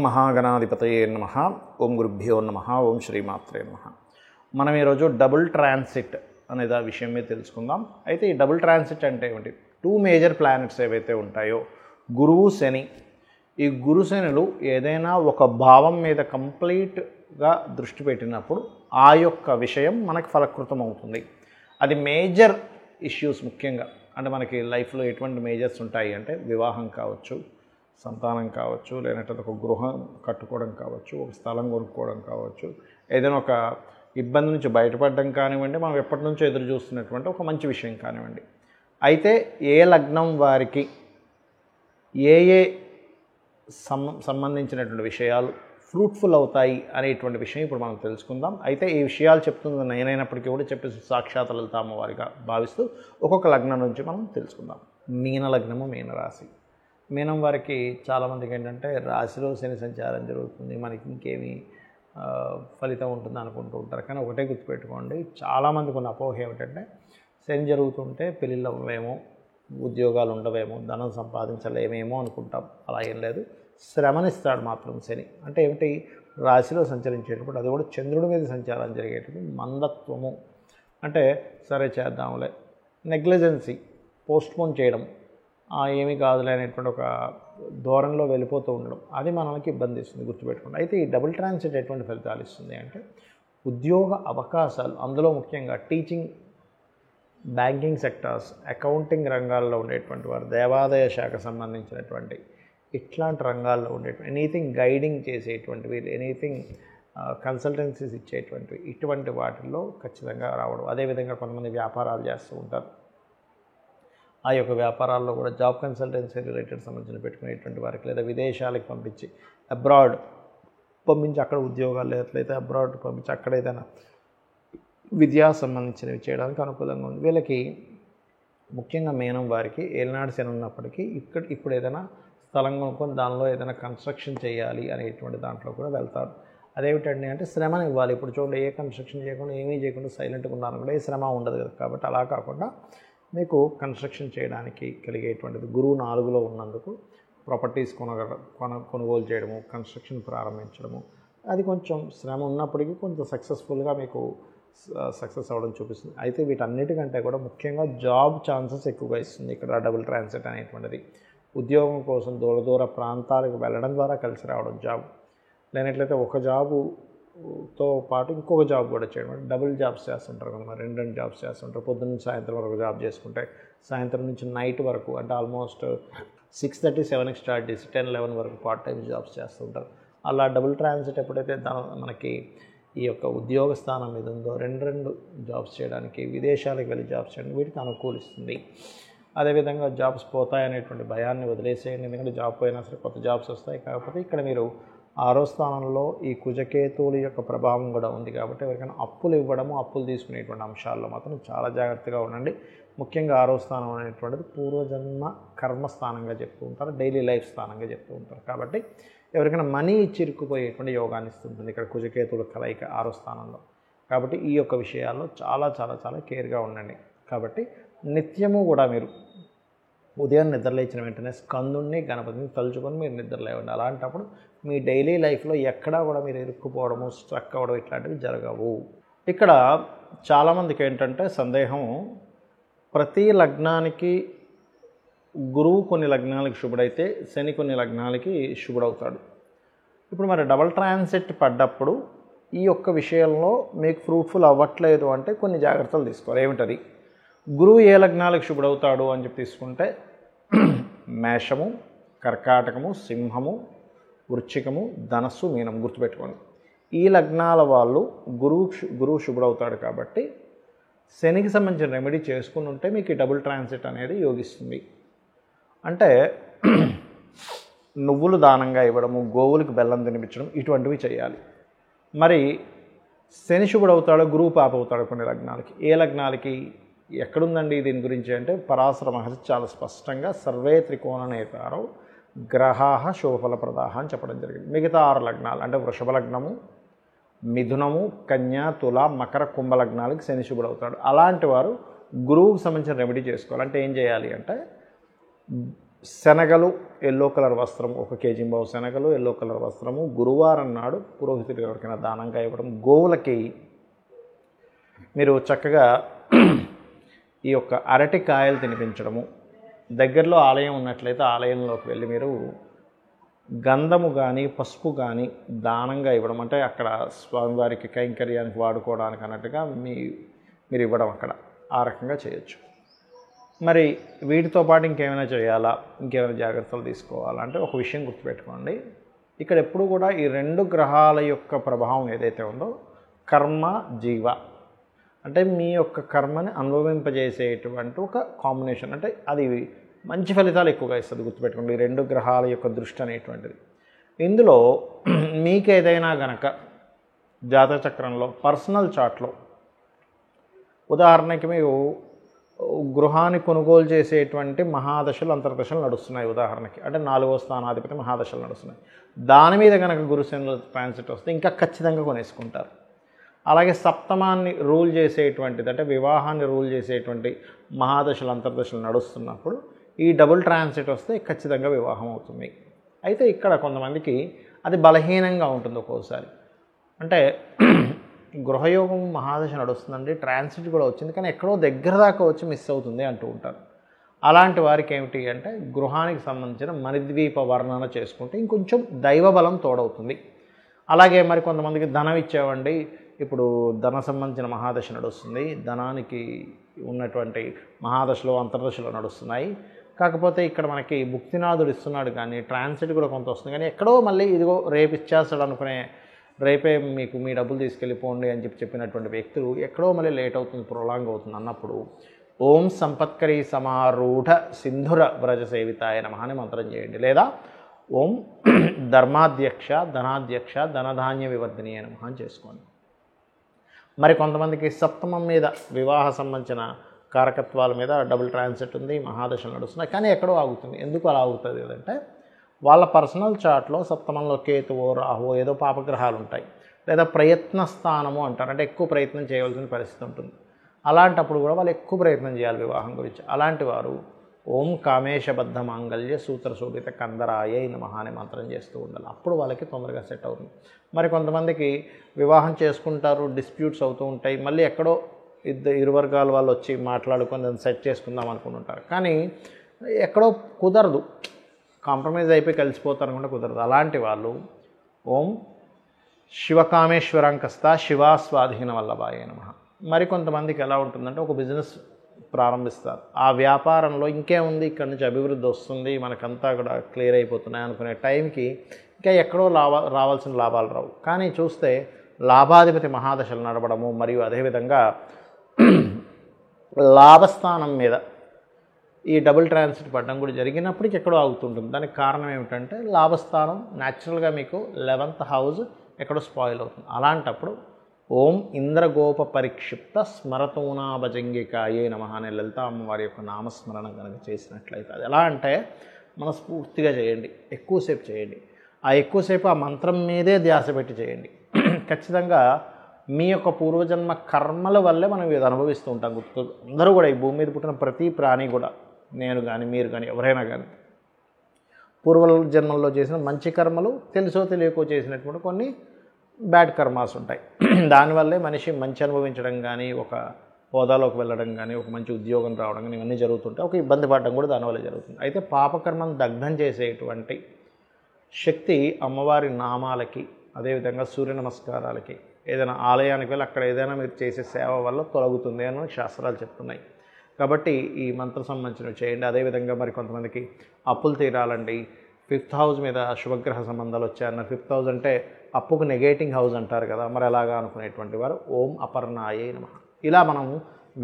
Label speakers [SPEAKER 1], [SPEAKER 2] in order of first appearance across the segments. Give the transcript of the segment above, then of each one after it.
[SPEAKER 1] మహాగణాధిపతయే నమః. ఓం గురుభ్యో నమః. ఓం శ్రీమాత్రే నమః. మనం ఈరోజు డబుల్ ట్రాన్సిట్ అనే విషయం మీద తెలుసుకుందాం. అయితే ఈ డబుల్ ట్రాన్సిట్ అంటే ఏమిటి? టూ మేజర్ ప్లానెట్స్ ఏవైతే ఉంటాయో గురువు శని, ఈ గురు శనులు ఏదైనా ఒక భావం మీద కంప్లీట్గా దృష్టి పెట్టినప్పుడు ఆ యొక్క విషయం మనకు ఫలకృతం అవుతుంది. అది మేజర్ ఇష్యూస్ ముఖ్యంగా అంటే మనకి లైఫ్లో ఎటువంటి మేజర్స్ ఉంటాయి అంటే వివాహం కావచ్చు, సంతానం కావచ్చు, లేదంటే ఒక గృహం కట్టుకోవడం కావచ్చు, ఒక స్థలం కొనుక్కోవడం కావచ్చు, ఏదైనా ఒక ఇబ్బంది నుంచి బయటపడడం కానివ్వండి, మనం ఎప్పటి నుంచో ఎదురు చూస్తున్నటువంటి ఒక మంచి విషయం కానివ్వండి. అయితే ఏ లగ్నం వారికి ఏ ఏ సంబంధించినటువంటి విషయాలు ఫ్రూట్ఫుల్ అవుతాయి అనేటువంటి విషయం ఇప్పుడు మనం తెలుసుకుందాం. అయితే ఈ విషయాలు చెప్తుంది నేనైనప్పటికీ కూడా చెప్పేసి సాక్షాత్ లలిత అమ్మవారిగా భావిస్తూ ఒక్కొక్క లగ్నం నుంచి మనం తెలుసుకుందాం. మీన లగ్నము, మీనరాశి. మీనం వారికి చాలామందికి ఏంటంటే రాశిలో శని సంచారం జరుగుతుంది, మనకి ఇంకేమి ఫలితం ఉంటుంది అనుకుంటూ ఉంటారు. కానీ ఒకటే గుర్తుపెట్టుకోండి, చాలామందికి ఉన్న అపోహ ఏమిటంటే శని జరుగుతుంటే పెళ్ళిళ్ళు అవ్వవేమో, ఉద్యోగాలు ఉండవేమో, ధనం సంపాదించలేమేమో అనుకుంటాం. అలా ఏం లేదు. శ్రమనిస్తాడు మాత్రం శని. అంటే ఏమిటి? రాశిలో సంచరించేటప్పుడు, అది కూడా చంద్రుడి మీద సంచారం జరిగేటప్పుడు మందత్వము, అంటే సరే చేద్దాంలే, నెగ్లిజెన్సీ, పోస్ట్పోన్ చేయడం, ఏమీ కాదులే అనేటువంటి ఒక ధోరణిలో వెళ్ళిపోతూ ఉండడం, అది మనకి ఇబ్బంది ఇస్తుంది, గుర్తుపెట్టుకోండి. అయితే ఈ డబుల్ ట్రాన్సిట్ ఎటువంటి ఫలితాలు ఇస్తుంది అంటే ఉద్యోగ అవకాశాలు, అందులో ముఖ్యంగా టీచింగ్, బ్యాంకింగ్ సెక్టార్స్, అకౌంటింగ్ రంగాల్లో ఉండేటువంటి వారు, దేవాదాయ శాఖ సంబంధించినటువంటి ఇట్లాంటి రంగాల్లో ఉండేటువంటి ఎనీథింగ్ గైడింగ్ చేసేటువంటివి, ఎనీథింగ్ కన్సల్టెన్సీస్ ఇచ్చేటువంటివి, ఇటువంటి వాటిల్లో ఖచ్చితంగా రావడం. అదేవిధంగా కొంతమంది వ్యాపారాలు చేస్తూ ఉంటారు, ఆ యొక్క వ్యాపారాల్లో కూడా జాబ్ కన్సల్టెన్సీ రిలేటెడ్ సంబంధించిన పెట్టుకునేటువంటి వారికి, లేదా విదేశాలకు పంపించి అబ్రాడ్ పంపించి అక్కడ ఉద్యోగాలు, లేకపోతే అబ్రాడ్ పంపించి అక్కడ ఏదైనా విద్యా సంబంధించినవి చేయడానికి అనుకూలంగా ఉంది. వీళ్ళకి ముఖ్యంగా మీనం వారికి ఏలినాడు శని ఉన్నప్పటికీ ఇప్పుడు ఏదైనా స్థలం కొనుక్కొని దానిలో ఏదైనా కన్స్ట్రక్షన్ చేయాలి అనేటువంటి దాంట్లో కూడా వెళ్తారు. అదేమిటండి అంటే శ్రమని ఇవ్వాలి. ఇప్పుడు చూడండి, ఏ కన్స్ట్రక్షన్ చేయకుండా ఏమీ చేయకుండా సైలెంట్గా ఉన్నాను కూడా ఏ శ్రమ ఉండదు కదా. కాబట్టి అలా కాకుండా మీకు కన్స్ట్రక్షన్ చేయడానికి కలిగేటువంటిది గురువు 4లో ఉన్నందుకు ప్రాపర్టీస్ కొనుగోలు చేయడము, కన్స్ట్రక్షన్ ప్రారంభించడము, అది కొంచెం శ్రమ ఉన్నప్పటికీ కొంచెం సక్సెస్ఫుల్గా మీకు సక్సెస్ అవ్వడం చూపిస్తుంది. అయితే వీటన్నిటికంటే కూడా ముఖ్యంగా జాబ్ ఛాన్సెస్ ఎక్కువగా ఇస్తుంది ఇక్కడ డబుల్ ట్రాన్సిట్ అనేటువంటిది. ఉద్యోగం కోసం దూర ప్రాంతాలకు వెళ్ళడం ద్వారా కలిసి రావడం జాబ్, లేనట్లయితే ఒక జాబుతో పాటు ఇంకొక జాబ్ కూడా చేయడం, డబుల్ జాబ్స్ చేస్తుంటారు కదా, మరి రెండు జాబ్స్ చేస్తుంటారు. పొద్దున్న నుంచి సాయంత్రం వరకు జాబ్ చేసుకుంటే సాయంత్రం నుంచి నైట్ వరకు, అంటే ఆల్మోస్ట్ 6:30, 7కి స్టార్ట్ చేసి 10, 11 వరకు పార్ట్ టైం జాబ్స్ చేస్తుంటారు. అలా డబుల్ ట్రాన్సిట్ ఎప్పుడైతే మనకి ఈ యొక్క ఉద్యోగ స్థానం మీద ఉందో రెండు జాబ్స్ చేయడానికి, విదేశాలకు వెళ్ళి జాబ్స్ చేయడానికి వీటికి అనుకూలిస్తుంది. అదేవిధంగా జాబ్స్ పోతాయనేటువంటి భయాన్ని వదిలేసేయండి, ఎందుకంటే జాబ్ పోయినా సరే కొత్త జాబ్స్ వస్తాయి. కాకపోతే ఇక్కడ మీరు 6వ స్థానంలో ఈ కుజకేతువుల యొక్క ప్రభావం కూడా ఉంది కాబట్టి ఎవరికైనా అప్పులు ఇవ్వడము, అప్పులు తీసుకునేటువంటి అంశాల్లో మాత్రం చాలా జాగ్రత్తగా ఉండండి. ముఖ్యంగా 6వ స్థానం అనేటువంటిది పూర్వజన్మ కర్మస్థానంగా చెప్తూ ఉంటారు, డైలీ లైఫ్ స్థానంగా చెప్తూ ఉంటారు. కాబట్టి ఎవరికైనా మనీ చిరుక్కుపోయేటువంటి యోగాన్ని ఇస్తుంటుంది ఇక్కడ కుజకేతువుల కలయిక 6వ స్థానంలో. కాబట్టి ఈ యొక్క విషయాల్లో చాలా చాలా చాలా కేర్గా ఉండండి. కాబట్టి నిత్యము కూడా మీరు ఉదయం నిద్రలేచిన వెంటనే స్కందుని, గణపతిని తలుచుకొని మీరు నిద్రలేవండి. అలాంటప్పుడు మీ డైలీ లైఫ్లో ఎక్కడా కూడా మీరు ఇరుక్కుపోవడము, స్ట్రక్ అవ్వడం ఇట్లాంటివి జరగవు. ఇక్కడ చాలామందికి ఏంటంటే సందేహం, ప్రతి లగ్నానికి గురువు కొన్ని లగ్నాలకి శుభుడైతే శని కొన్ని లగ్నాలకి శుభుడవుతాడు. ఇప్పుడు మరి డబల్ ట్రాన్సిట్ పడ్డప్పుడు ఈ యొక్క విషయంలో మీకు ఫ్రూట్ఫుల్ అవ్వట్లేదు అంటే కొన్ని జాగ్రత్తలు తీసుకోవాలి. ఏమిటది? గురువు ఏ లగ్నాలకు శుభుడవుతాడు అని చెప్పి తీసుకుంటే మేషము, కర్కాటకము, సింహము, వృశ్చికము, ధనస్సు, మీనం. గుర్తుపెట్టుకోండి, ఈ లగ్నాల వాళ్ళు గురువు శుభుడవుతాడు. కాబట్టి శనికి సంబంధించిన రెమెడీ చేసుకుని ఉంటే మీకు ఈ డబుల్ ట్రాన్సిట్ అనేది యోగిస్తుంది. అంటే నువ్వులు దానంగా ఇవ్వడము, గోవులకు బెల్లం తినిపించడం, ఇటువంటివి చేయాలి. మరి శని శుభుడవుతాడు, గురువు పాప అవుతాడు కొన్ని లగ్నాలకి. ఏ లగ్నాలకి ఎక్కడుందండి దీని గురించి అంటే పరాశర మహర్షి చాలా స్పష్టంగా సర్వే త్రికోణ నేతారో గ్రహాః శుభఫలప్రదాః అని చెప్పడం జరిగింది. మిగతా 6 లగ్నాలు అంటే వృషభ లగ్నము, మిథునము, కన్యా, తుల, మకర, కుంభ లగ్నాలకి శని శుభుడవుతాడు. అలాంటి వారు గురువుకు సంబంధించిన రెమెడీ చేసుకోవాలి. అంటే ఏం చేయాలి అంటే శనగలు ఎల్లో కలర్ వస్త్రం 1 కేజీ శనగలు ఎల్లో కలర్ వస్త్రము గురువారం నాడు పురోహితుడికి ఎవరికైనా దానంగా ఇవ్వడం. గోవులకి మీరు చక్కగా ఈ యొక్క అరటికాయలు తినిపించడము. దగ్గరలో ఆలయం ఉన్నట్లయితే ఆలయంలోకి వెళ్ళి మీరు గంధము కానీ పసుపు కానీ దానంగా ఇవ్వడం, అంటే అక్కడ స్వామివారికి కైంకర్యానికి వాడుకోవడానికి అన్నట్టుగా మీరు ఇవ్వడం అక్కడ ఆ రకంగా చేయొచ్చు. మరి వీటితో పాటు ఇంకేమైనా చేయాలా, ఇంకేమైనా జాగ్రత్తలు తీసుకోవాలా అంటే ఒక విషయం గుర్తుపెట్టుకోండి. ఇక్కడ ఎప్పుడు కూడా ఈ 2 గ్రహాల యొక్క ప్రభావం ఏదైతే ఉందో కర్మ జీవ అంటే మీ యొక్క కర్మని అనుభవింపజేసేటువంటి ఒక కాంబినేషన్, అంటే అది మంచి ఫలితాలు ఎక్కువగా ఇస్తుంది. గుర్తుపెట్టుకోండి, ఈ 2 గ్రహాల యొక్క దృష్టి అనేటువంటిది. ఇందులో మీకు ఏదైనా గనక జాతక చక్రంలో పర్సనల్ చార్ట్లో ఉదాహరణకి మీరు గృహాన్ని కొనుగోలు చేసేటువంటి మహాదశలు అంతర్దశలు నడుస్తున్నాయి ఉదాహరణకి, అంటే 4వ స్థానాధిపతి మహాదశలు నడుస్తున్నాయి. దాని మీద కనుక గురుశనుల ట్రాన్సిట్ వస్తే ఇంకా ఖచ్చితంగా కొనేసుకుంటారు. అలాగే సప్తమాన్ని రూల్ చేసేటువంటిది, అంటే వివాహాన్ని రూల్ చేసేటువంటి మహాదశలు అంతర్దశలు నడుస్తున్నప్పుడు ఈ డబుల్ ట్రాన్సిట్ వస్తే ఖచ్చితంగా వివాహం అవుతుంది. అయితే ఇక్కడ కొంతమందికి అది బలహీనంగా ఉంటుంది ఒక్కోసారి. అంటే గృహయోగం మహాదశ నడుస్తుందండి, ట్రాన్సిట్ కూడా వచ్చింది, కానీ ఎక్కడో దగ్గర దాకా వచ్చి మిస్ అవుతుంది అంటూ ఉంటారు. అలాంటి వారికి ఏమిటి అంటే గృహానికి సంబంధించిన మణిద్వీప వర్ణన చేసుకుంటే ఇంకొంచెం దైవబలం తోడవుతుంది. అలాగే మరి కొంతమందికి ధనం ఇచ్చేవండి, ఇప్పుడు ధన సంబంధించిన మహాదశ నడుస్తుంది, ధనానికి ఉన్నటువంటి మహాదశలో అంతర్దశలో నడుస్తున్నాయి. కాకపోతే ఇక్కడ మనకి భుక్తినాథుడు ఇస్తున్నాడు కానీ ట్రాన్సిట్ కూడా కొంత వస్తుంది, కానీ ఎక్కడో మళ్ళీ ఇదిగో రేపు ఇచ్చేస్తాడు అనుకునే, రేపే మీకు మీ డబ్బులు తీసుకెళ్ళిపోండి అని చెప్పినటువంటి వ్యక్తులు ఎక్కడో మళ్ళీ లేట్ అవుతుంది, ప్రొలాంగ్ అవుతుంది అన్నప్పుడు ఓం సంపత్కరీ సమారూఢ సింధుర వ్రజ సేవితాయ నమః అని మంత్రం చేయండి, లేదా ఓం ధర్మాధ్యక్ష ధనాధ్యక్ష ధనధాన్య వివర్ధిని నమః అని చేసుకోండి. మరి కొంతమందికి సప్తమం మీద వివాహ సంబంధించిన కారకత్వాల మీద డబుల్ ట్రాన్సిట్ ఉంది, మహాదశలు నడుస్తున్నాయి, కానీ ఎక్కడో ఆగుతుంది. ఎందుకు అలా ఆగుతుంది అంటే వాళ్ళ పర్సనల్ చార్ట్లో సప్తమంలో కేతువో రాహువో ఏదో పాపగ్రహాలు ఉంటాయి, లేదా ప్రయత్న స్థానము అంటారు, అంటే ఎక్కువ ప్రయత్నం చేయవలసిన పరిస్థితి ఉంటుంది. అలాంటప్పుడు కూడా వాళ్ళు ఎక్కువ ప్రయత్నం చేయాలి వివాహం గురించి. అలాంటి వారు ఓం కామేశబద్ధ మాంగళ్య సూత్రశోభిత కందరాయ నమః అనే మంత్రం చేస్తూ ఉండాలి. అప్పుడు వాళ్ళకి తొందరగా సెట్ అవుతుంది. మరి కొంతమందికి వివాహం చేసుకుంటారు, డిస్ప్యూట్స్ అవుతూ ఉంటాయి, మళ్ళీ ఎక్కడో ఇరు వర్గాల వాళ్ళు వచ్చి మాట్లాడుకొని దాన్ని సెట్ చేసుకుందాం అనుకుంటుంటారు, కానీ ఎక్కడో కుదరదు, కాంప్రమైజ్ అయిపోయి కలిసిపోతారు అనుకుంటే కుదరదు. అలాంటి వాళ్ళు ఓం శివకామేశ్వరంకస్త శివాస్వాధీన వల్లభాయ నమః. మరి కొంతమందికి ఎలా ఉంటుందంటే ఒక బిజినెస్ ప్రారంభిస్తారు, ఆ వ్యాపారంలో ఇంకేముంది ఇక్కడ నుంచి అభివృద్ధి వస్తుంది, మనకంతా కూడా క్లియర్ అయిపోతున్నాయి అనుకునే టైంకి ఇంకా ఎక్కడో రావాల్సిన లాభాలు రావు. కానీ చూస్తే లాభాధిపతి మహాదశలు నడవడము మరియు అదేవిధంగా లాభస్థానం మీద ఈ డబుల్ ట్రాన్సిట్ పడడం కూడా జరిగినప్పటికీ ఎక్కడో ఆగుతుంటుంది. దానికి కారణం ఏమిటంటే లాభస్థానం న్యాచురల్గా మీకు 11th హౌస్ ఎక్కడో స్పాయిల్ అవుతుంది. అలాంటప్పుడు ఓం ఇంద్రగోప పరిక్షిప్త స్మరతూనాభజంగికాయే నమః అనే లలిత అమ్మవారి యొక్క నామస్మరణ కనుక చేసినట్లయితే అది ఎలా అంటే మనస్ఫూర్తిగా చేయండి, ఎక్కువసేపు చేయండి. ఆ ఎక్కువసేపు ఆ మంత్రం మీదే ధ్యాస పెట్టి చేయండి. ఖచ్చితంగా మీ యొక్క పూర్వజన్మ కర్మల వల్లే మనం ఇది అనుభవిస్తూ ఉంటాం. అందరూ కూడా ఈ భూమి మీద పుట్టిన ప్రతి ప్రాణి కూడా, నేను కానీ మీరు కానీ ఎవరైనా కానీ పూర్వజన్మల్లో చేసిన మంచి కర్మలు తెలుసో తెలియకో చేసినటువంటి కొన్ని బ్యాడ్ కర్మాస్ ఉంటాయి. దానివల్లే మనిషి మంచి అనుభవించడం కానీ, ఒక హోదాలోకి వెళ్ళడం కానీ, ఒక మంచి ఉద్యోగం రావడం కానీ ఇవన్నీ జరుగుతుంటాయి. ఒక ఇబ్బంది పడడం కూడా దానివల్ల జరుగుతుంది. అయితే పాపకర్మను దగ్ధం చేసేటువంటి శక్తి అమ్మవారి నామాలకి, అదేవిధంగా సూర్య నమస్కారాలకి, ఏదైనా ఆలయానికి వెళ్ళి అక్కడ ఏదైనా మీరు చేసే సేవ వల్ల తొలగుతుంది అని శాస్త్రాలు చెప్తున్నాయి. కాబట్టి ఈ మంత్రం సంబంధించినవి చేయండి. అదేవిధంగా మరి కొంతమందికి అప్పులు తీరాలండి, 5th హౌస్ మీద శుభగ్రహ సంబంధాలు వచ్చాయన్న, 5th హౌస్ అంటే అప్పుకు నెగేటింగ్ హౌస్ అంటారు కదా, మరి అలాగా అనుకునేటువంటి వారు ఓం అపర్ణాయే నమః. ఇలా మనం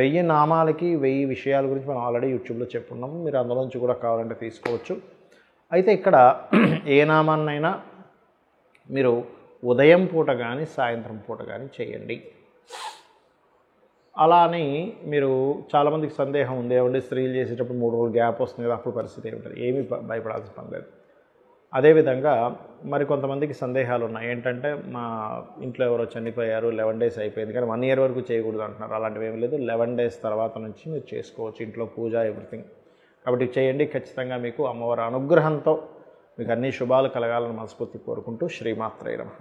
[SPEAKER 1] 1000 నామాలకి 1000 విషయాల గురించి మనం ఆల్రెడీ యూట్యూబ్లో చెప్పుకున్నాము, మీరు అందులోంచి కూడా కావాలంటే తీసుకోవచ్చు. అయితే ఇక్కడ ఏ నామాన్నైనా మీరు ఉదయం పూట కానీ సాయంత్రం పూట కానీ చేయండి. అలా అని మీరు చాలామందికి సందేహం ఉంది, ఏమంటే స్త్రీలు చేసేటప్పుడు 3 రోజులు గ్యాప్ వస్తుంది కదా, అప్పుడు పరిస్థితి ఏమిటది? ఏమీ భయపడాల్సిన పని లేదు. అదేవిధంగా మరి కొంతమందికి సందేహాలు ఉన్నాయి, ఏంటంటే మా ఇంట్లో ఎవరో చనిపోయారు, 11 days అయిపోయింది కానీ 1 year వరకు చేయకూడదు అంటున్నారు. అలాంటివి ఏమీ లేదు, 11 days తర్వాత నుంచి మీరు చేసుకోవచ్చు ఇంట్లో పూజ ఎవ్రీథింగ్. కాబట్టి చేయండి, ఖచ్చితంగా మీకు అమ్మవారి అనుగ్రహంతో మీకు అన్ని శుభాలు కలగాలని మనస్ఫూర్తి కోరుకుంటూ శ్రీమాత్రే నమః.